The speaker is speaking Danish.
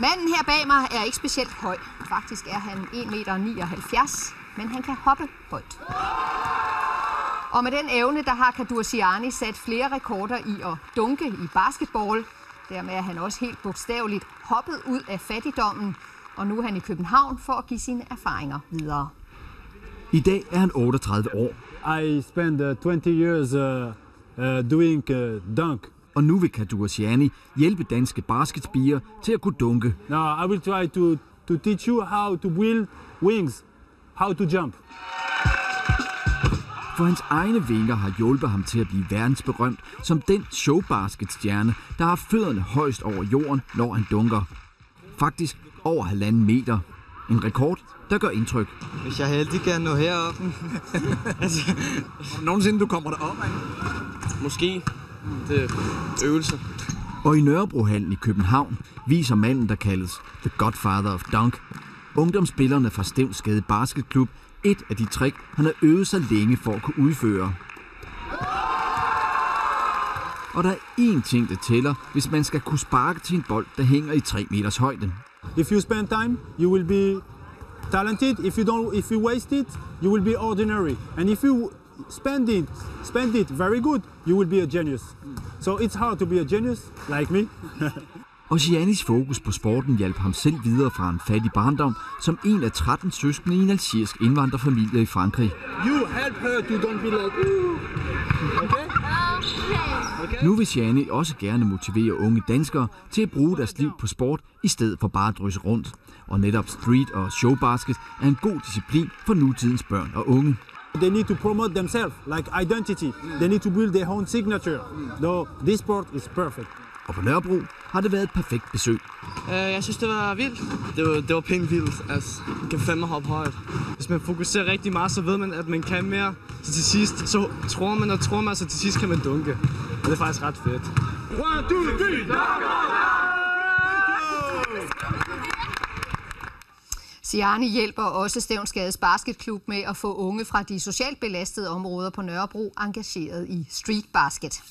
Manden her bag mig er ikke specielt høj. Faktisk er han 1,79 meter, men han kan hoppe højt. Og med den evne, der har Kadurziani sat flere rekorder i at dunke i basketball. Dermed er han også helt bogstaveligt hoppet ud af fattigdommen. Og nu er han i København for at give sine erfaringer videre. I dag er han 38 år. I spent 20 years doing dunk. Og nu vil Kadurziani hjælpe danske basketspirer til at kunne dunke. Now I will try to teach you how to build wings, how to jump. For hans egne vinger har hjulpet ham til at blive verdensberømt som den showbasketstjerne, der har fødderne højst over jorden, når han dunker. Faktisk over 1,5 meter. En rekord, der gør indtryk. Hvis jeg er heldig, kan jeg nå heroppe. Nogensinde du kommer derop, man? Måske. Det er øvelse. Og i Nørrebrohallen i København viser manden, der kaldes The Godfather of Dunk, ungdomsspillerne fra Stevnsgade Basketklub, et af de trick, han har øvet sig længe for at kunne udføre. Og der er én ting, der tæller, hvis man skal kunne sparke til en bold, der hænger i 3 meters højde. If you spend time, you will be talented. If you waste it, you will be ordinary. And if you spend it very good, you will be a genius. So it's hard to be a genius, like me. Og Giannis fokus på sporten hjalp ham selv videre fra en fattig barndom som en af 13 søskende i en algerisk indvandrerfamilie i Frankrig. You help her to don't be like okay? Nu vil Gianni også gerne motivere unge danskere til at bruge deres liv på sport i stedet for bare at drysse rundt. Og netop street og showbasket er en god disciplin for nutidens børn og unge. They need to promote themselves, like identity. They need to build their own signature. Though this sport is perfect. Og på Nørrebro har det været et perfekt besøg. Jeg synes, det var vildt. Det var pænt vildt. Altså, man kan fandme hoppe højt. Hvis man fokuserer rigtig meget, så ved man, at man kan mere. Så til sidst, så tror man, så til sidst kan man dunke. Og det er faktisk ret fedt. 1, 2, 3, Gianni hjælper også Stevnsgades Basketklub med at få unge fra de socialt belastede områder på Nørrebro engageret i streetbasket.